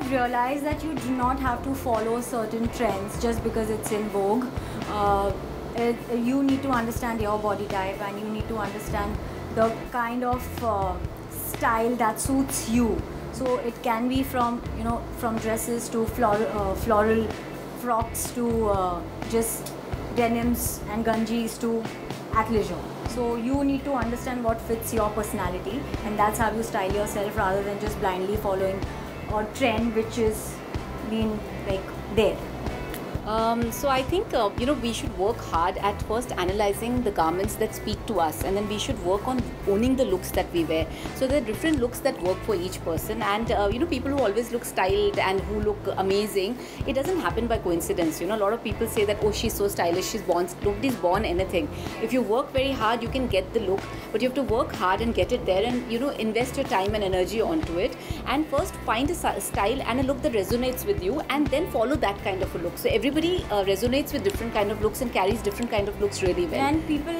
I've realized that you do not have to follow certain trends just because it's in vogue. Uh, you need to understand your body type, and you need to understand the kind of style that suits you. So it can be from, from dresses to floral frocks to just denims and ganjis to athleisure. So you need to understand what fits your personality, and that's how you style yourself, rather than just blindly following a trend which is been like there. So I think we should work hard at first analyzing the garments that speak to us, and then we should work on owning the looks that we wear. So there are different looks that work for each person, and people who always look styled and who look amazing, it doesn't happen by coincidence. A lot of people say that, oh, she's so stylish, nobody's born anything. If you work very hard, you can get the look, but you have to work hard and get it there, and invest your time and energy onto it, and first find a style and a look that resonates with you, and then follow that kind of a look. So everybody resonates with different kind of looks and carries different kind of looks really well. And people,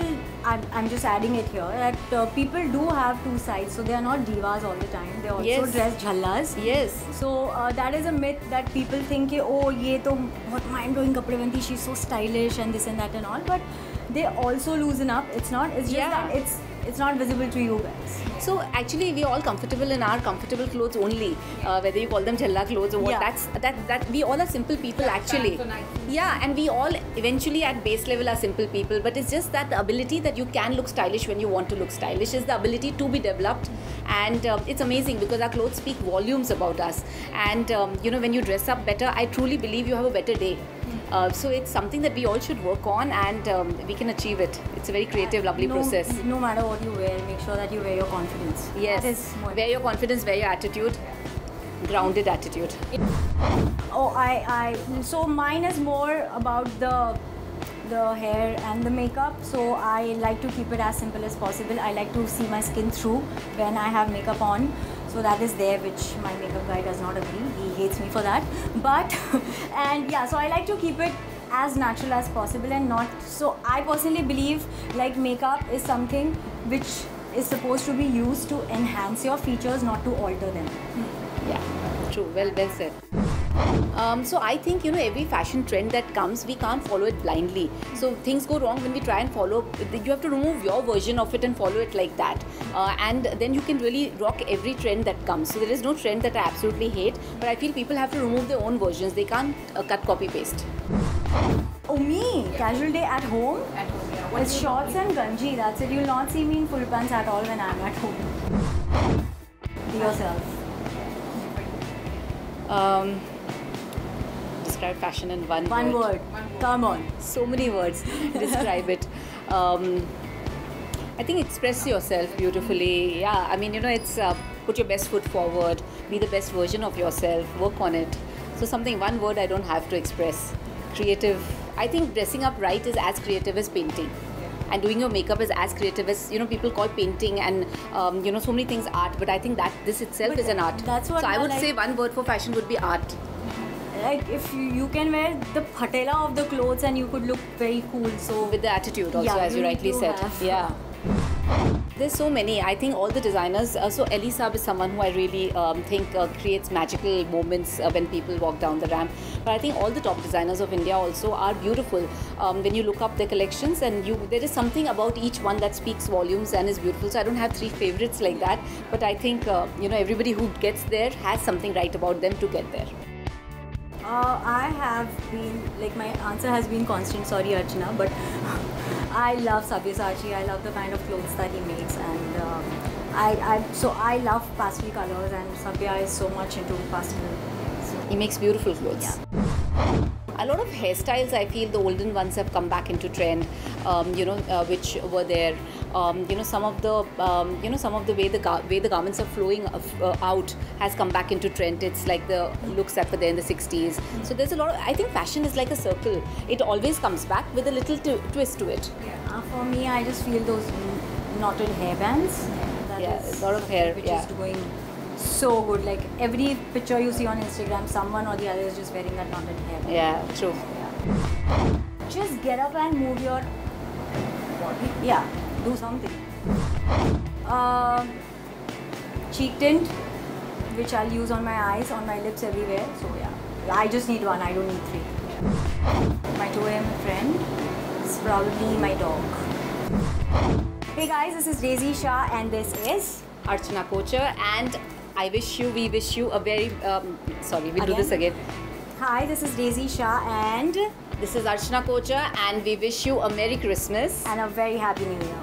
I'm just adding it here, that people do have two sides, so they are not divas all the time. They also dress jhallas. Yes. So that is a myth that people think, oh, ye to bahut mind-blowing kapde banti, she's so stylish and this and that and all. But they also loosen up. It's just that it's not visible to you guys. So actually, we're all comfortable in our comfortable clothes only, whether you call them jhalla clothes or what. Yeah. That we all are simple people actually. Yeah, and we all eventually at base level are simple people. But it's just that the ability that you can look stylish when you want to look stylish is the ability to be developed, and it's amazing because our clothes speak volumes about us. And when you dress up better, I truly believe you have a better day. So it's something that we all should work on, and we can achieve it. It's a very creative, lovely process. No matter what you wear, make sure that you wear your confidence. Yes, wear your confidence, wear your attitude, grounded attitude. So mine is more about the hair and the makeup. So I like to keep it as simple as possible. I like to see my skin through when I have makeup on. So that is there, which my makeup guy does not agree. He hates me for that. But so I like to keep it as natural as possible, and not so. I personally believe like makeup is something which is supposed to be used to enhance your features, not to alter them. Yeah, true. Well said. So I think every fashion trend that comes, we can't follow it blindly. So things go wrong when we try and follow. You have to remove your version of it and follow it like that, and then you can really rock every trend that comes. So there is no trend that I absolutely hate, but I feel people have to remove their own versions. They can't cut, copy, paste. Oh, me, casual day at home. It's shorts and ganji. That's it. You'll not see me in full pants at all when I'm at home. Be yourself. Describe fashion in one word. Come on. So many words to describe it. I think express yourself beautifully. Yeah, I mean, it's put your best foot forward, be the best version of yourself, work on it. So one word I don't have to express. Creative. I think dressing up right is as creative as painting. And doing your makeup is as creative as, people call painting and, so many things art. But I think that this itself is an art. That's what I would say one word for fashion would be art. Like if you can wear the patela of the clothes and you could look very cool. So with the attitude also, as you rightly said. Yeah. There's so many. I think all the designers. So Elie Saab is someone who I really think creates magical moments when people walk down the ramp. But I think all the top designers of India also are beautiful. When you look up their collections, and there is something about each one that speaks volumes and is beautiful. So I don't have three favorites like that. But I think everybody who gets there has something right about them to get there. I have been, my answer has been constant, sorry Archana, but I love Sabyasachi. I love the kind of clothes that he makes, and I love pastel colors, and Sabya is so much into pastel. So, he makes beautiful clothes. Yeah. A lot of hairstyles, I feel the olden ones have come back into trend, which were there. Some of the way the garments are flowing out has come back into trend. It's like the looks that were there in the 60s. So there's a lot of, I think fashion is like a circle. It always comes back with a little twist to it. Yeah. For me, I just feel those knotted hairbands. A lot of hair. Which is going so good. Like every picture you see on Instagram, someone or the other is just wearing that knotted hair. Yeah, true. Yeah. Just get up and move your body. Yeah, do something. Cheek tint, which I'll use on my eyes, on my lips, everywhere. So yeah, I just need one, I don't need three. My 2 a.m. friend is probably my dog. Hey guys, this is Daisy Shah and this is Archana Kochhar, and we wish you a very, sorry, we'll do this again. Hi, this is Daisy Shah and this is Archana Kochhar, and we wish you a Merry Christmas a very Happy New Year.